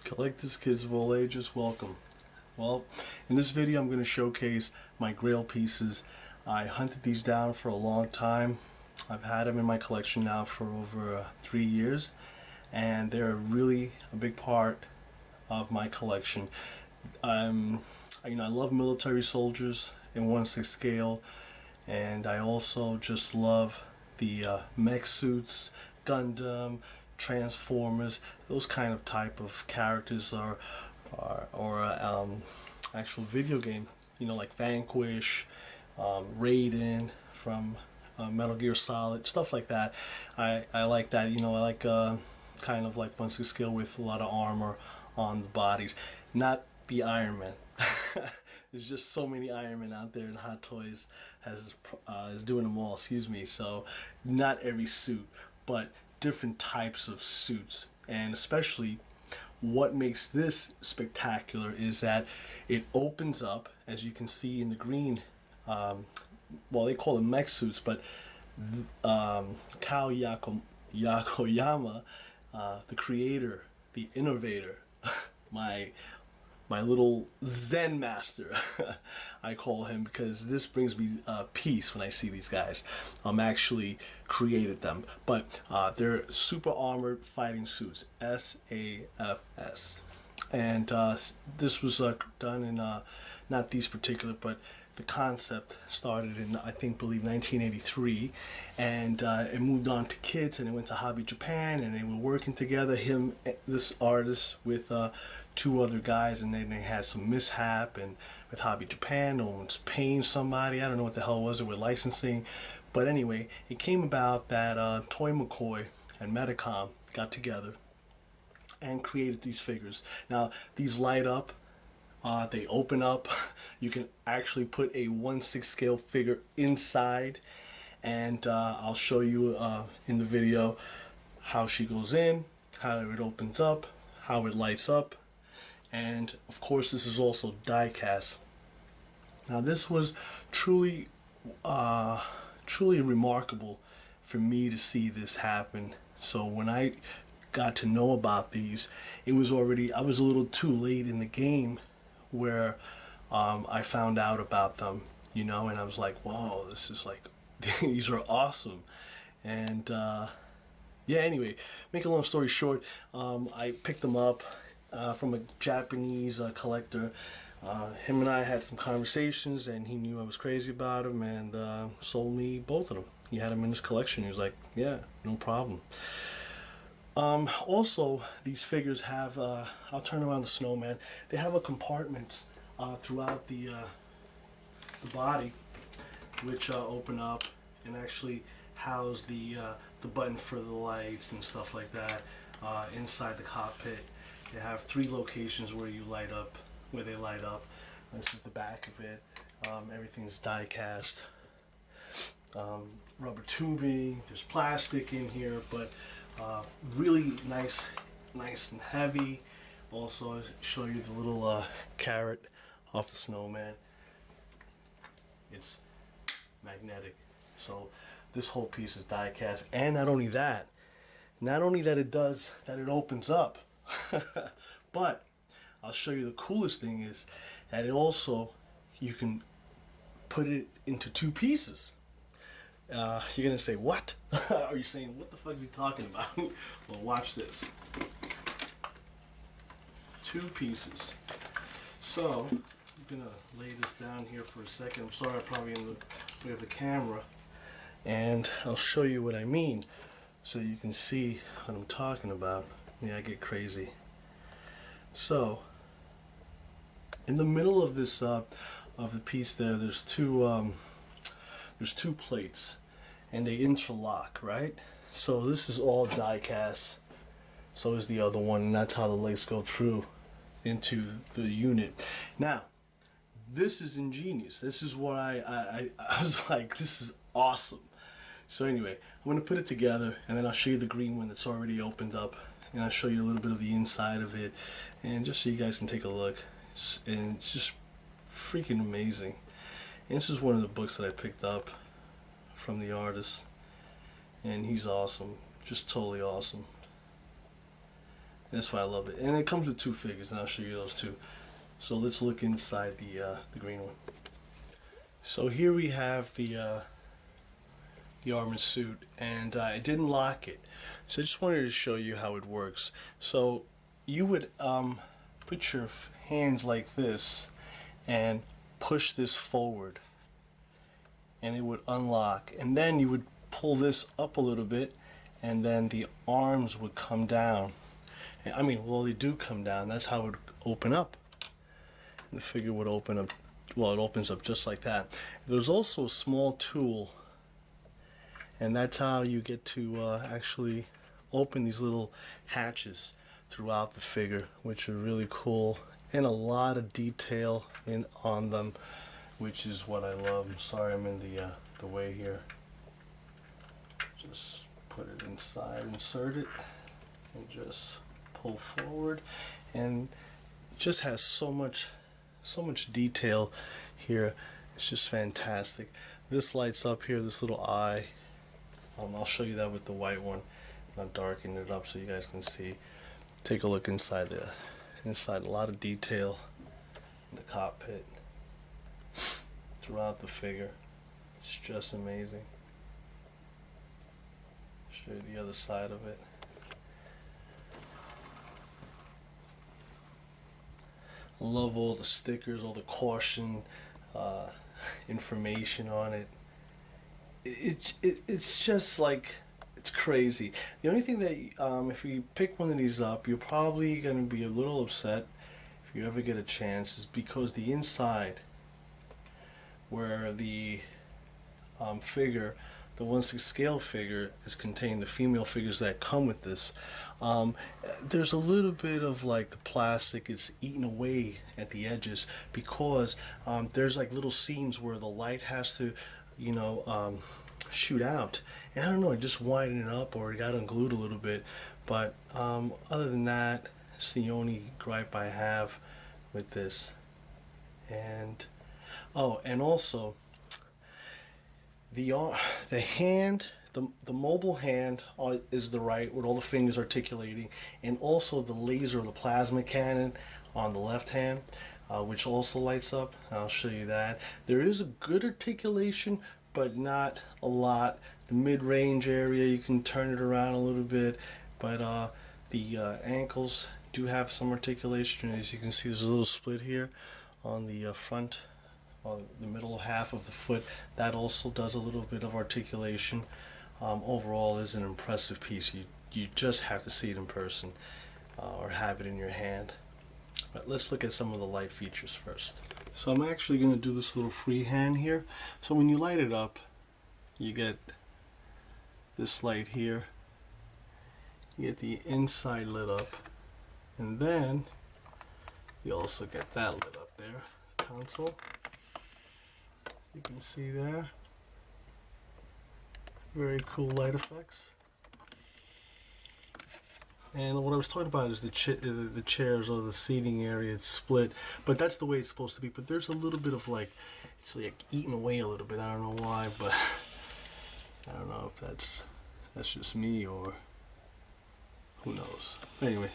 Collectors, kids of all ages, welcome. Well, in this video I'm going to showcase my Grail pieces. I hunted these down for a long time. I've had them in my collection now for over 3 years, and they're really a big part of my collection. I love military soldiers in 1/6 scale, and I also just love the mech suits, Gundam, Transformers, those kind of type of characters, or actual video game, like Vanquish, Raiden from Metal Gear Solid, stuff like that. I like that. I like kind of like 1/6 scale with a lot of armor on the bodies, not the Iron Man. There's just so many Iron Men out there, and Hot Toys is doing them all. Excuse me. So not every suit, but different types of suits. And especially what makes this spectacular is that it opens up, as you can see in the green. Well, they call them mech suits, but Kow Yokoyama, the creator, the innovator, my little Zen master, I call him, because this brings me peace when I see these guys. Actually created them, but they're super armored fighting suits, S.A.F.S. And this was done in not these particular, but the concept started in, I believe 1983, and it moved on to kids, and it went to Hobby Japan, and they were working together, this artist with 2 other guys, and then they had some mishap, and with Hobby Japan, no one's paying somebody, I don't know what the hell was it with licensing, but anyway, it came about that Toy McCOY and MEDICOM got together and created these figures. Now, these light up. They open up. You can actually put a 1/6 scale figure inside, and I'll show you in the video how she goes in, how it opens up, how it lights up, and of course this is also die cast. Now this was truly remarkable for me to see this happen. So when I got to know about these, I was a little too late in the game where I found out about them, and I was like, whoa, this is like, these are awesome. And yeah, anyway, make a long story short, I picked them up from a Japanese collector. Him and I had some conversations, and he knew I was crazy about them, and sold me both of them. He had them in his collection. He was like, yeah, no problem. Also, these figures have, I'll turn around the snowman, they have a compartment throughout the body, which open up and actually house the button for the lights and stuff like that. Inside the cockpit, they have 3 locations where they light up. This is the back of it. Everything's die cast. Rubber tubing, there's plastic in here, but really nice and heavy. Also, I'll show you the little carrot off the snowman. It's magnetic, so this whole piece is die cast. And not only that it opens up, but I'll show you the coolest thing is that it also, you can put it into 2 pieces. You're gonna say, what? Are you saying, what the fuck is he talking about? Well, watch this. 2 pieces. So I'm gonna lay this down here for a second. I'm sorry, I'm probably in the way of the camera, and I'll show you what I mean so you can see what I'm talking about. Yeah, I get crazy. So in the middle of this of the piece there's 2 plates, and they interlock, right? So this is all die cast, so is the other one, and that's how the legs go through into the unit. Now, this is ingenious. This is what I was like, this is awesome. So anyway, I'm going to put it together, and then I'll show you the green one that's already opened up, and I'll show you a little bit of the inside of it, and just so you guys can take a look. And it's just freaking amazing. And this is one of the books that I picked up from the artist, and he's awesome, just totally awesome. That's why I love it. And it comes with two figures, and I'll show you those two. So let's look inside the green one. So here we have the armor suit, and I didn't lock it. So I just wanted to show you how it works. So you would put your hands like this and push this forward, and it would unlock. And then you would pull this up a little bit, and then the arms would come down. And, I mean, well, they do come down. That's how it would open up. And the figure would open up. Well, it opens up just like that. There's also a small tool, and that's how you get to actually open these little hatches throughout the figure, which are really cool, and a lot of detail on them, which is what I love. I'm sorry I'm in the way here. Just put it inside, insert it, and just pull forward, and it just has so much detail here. It's just fantastic. This lights up here, this little eye. I'll show you that with the white one. I'll darken it up so you guys can see. Take a look inside a lot of detail in the cockpit throughout the figure. It's just amazing. Show you the other side of it. I love all the stickers, all the caution information on it. It's just like, it's crazy. The only thing that if you pick one of these up, you're probably going to be a little upset if you ever get a chance, is because the inside, where the figure, the 1/6 scale figure, is contained, the female figures that come with this, there's a little bit of like the plastic is eaten away at the edges, because there's like little seams where the light has to, you know, shoot out, and I don't know, it just widened it up, or it got unglued a little bit. But other than that, it's the only gripe I have with this. And oh, and also the hand, the mobile hand is the right, with all the fingers articulating, and also the laser, the plasma cannon on the left hand, which also lights up. I'll show you that. There is a good articulation, but not a lot. The mid-range area, you can turn it around a little bit, but the ankles do have some articulation. As you can see, there's a little split here on the front, the middle half of the foot. That also does a little bit of articulation. Overall, is an impressive piece. You just have to see it in person or have it in your hand. But let's look at some of the light features first. So I'm actually going to do this little freehand here. So when you light it up, you get this light here. You get the inside lit up, and then you also get that lit up there, the console. You can see there. Very cool light effects. And what I was talking about is the chairs, or the seating area. It's split, but that's the way it's supposed to be. But there's a little bit of like, it's like eating away a little bit. I don't know why, but I don't know if that's just me, or who knows. Anyway,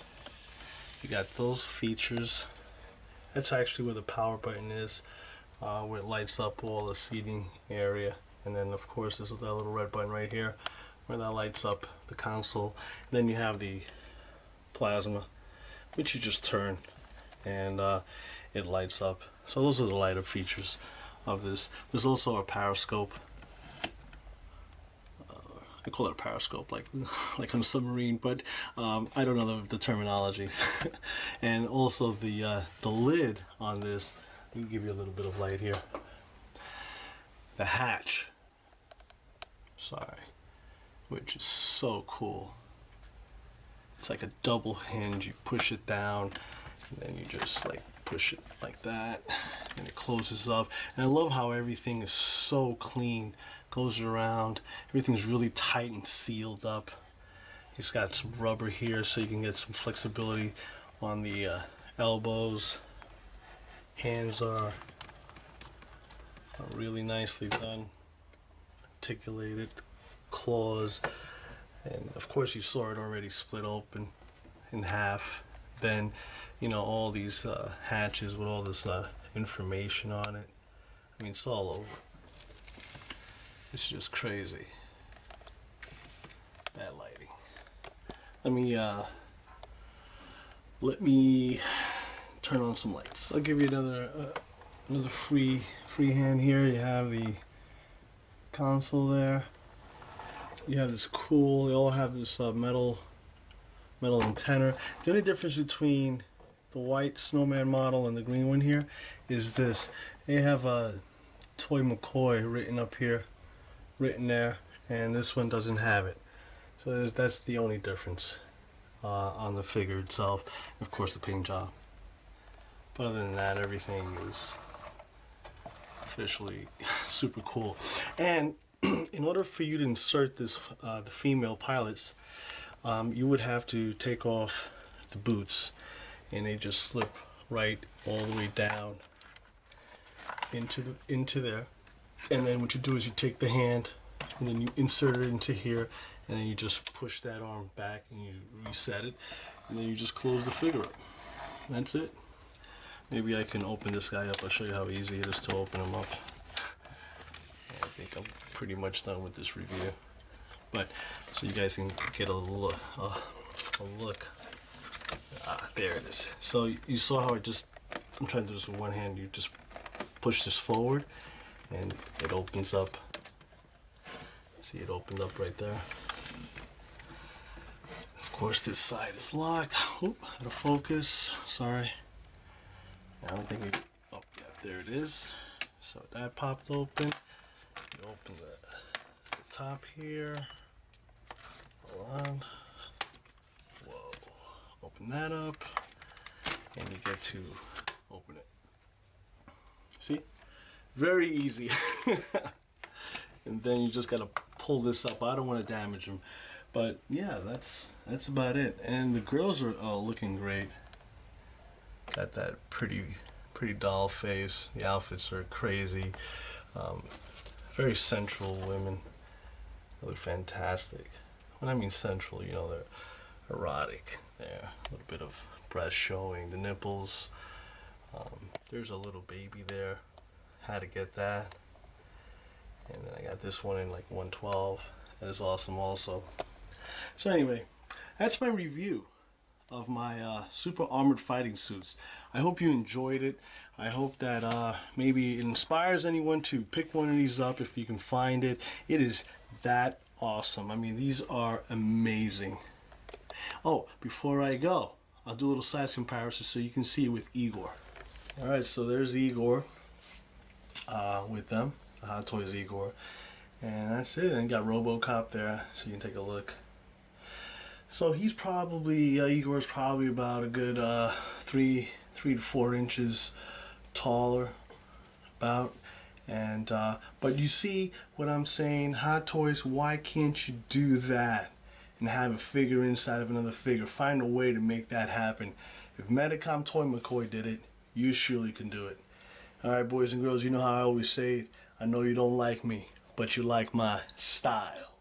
you got those features. That's actually where the power button is, where it lights up all the seating area. And then of course there's that little red button right here where that lights up the console. And then you have the plasma, which you just turn, and it lights up. So those are the light up features of this. There's also a periscope. I call it a periscope, like on a submarine, but I don't know the terminology. And also the lid on this. Let me give you a little bit of light here. The hatch, which is so cool. It's like a double hinge. You push it down, and then you just like push it like that, and it closes up. And I love how everything is so clean. Goes around. Everything's really tight and sealed up. It's got some rubber here so you can get some flexibility on the elbows. Hands are really nicely done. Articulated claws. And of course you saw it already split open. in half. Then, you know, all these hatches with all this information on it. I mean, it's all over. It's just crazy. Bad lighting. Let me turn on some lights. I'll give you another free hand here. You have the console there. You have this cool. They all have this metal antenna. The only difference between the white snowman model and the green one here is this. They have a toy McCOY written up here, written there, and this one doesn't have it. So that's the only difference on the figure itself. And of course, the paint job. But other than that, everything is officially super cool. And in order for you to insert this, the female pilots, you would have to take off the boots, and they just slip right all the way down into there. And then what you do is you take the hand, and then you insert it into here, and then you just push that arm back, and you reset it, and then you just close the figure up. That's it. Maybe I can open this guy up. I'll show you how easy it is to open him up. I think I'm pretty much done with this review. But so you guys can get a look. There it is. So you saw how I'm trying to do this with one hand. You just push this forward, and it opens up. See, it opened up right there. Of course, this side is locked. Oop, out of focus. Sorry. I don't think oh yeah, there it is. So that popped open. You open the top here. Hold on. Whoa. Open that up. And you get to open it. See? Very easy. And then you just gotta pull this up. I don't want to damage them. But yeah, that's about it. And the girls are looking great. Got that pretty doll face. The outfits are crazy. Very sensual women. They look fantastic. When I mean sensual, you know, they're erotic. There, a little bit of breast showing, the nipples. There's a little baby there. Had to get that. And then I got this one in like 112. That is awesome also. So anyway, that's my review of my super armored fighting suits. I hope you enjoyed it. I hope that maybe it inspires anyone to pick one of these up if you can find it. It is that awesome. I mean, these are amazing. Oh, before I go, I'll do a little size comparison so you can see with Igor. Alright, so there's Igor with them, the Hot Toys Igor. And that's it. And you got RoboCop there, so you can take a look. So he's probably, Igor's probably about a good 3 to 4 inches taller, about. And but you see what I'm saying, Hot Toys, why can't you do that and have a figure inside of another figure? Find a way to make that happen. If MEDICOM Toy McCoy did it, you surely can do it. Alright, boys and girls, you know how I always say it. I know you don't like me, but you like my style.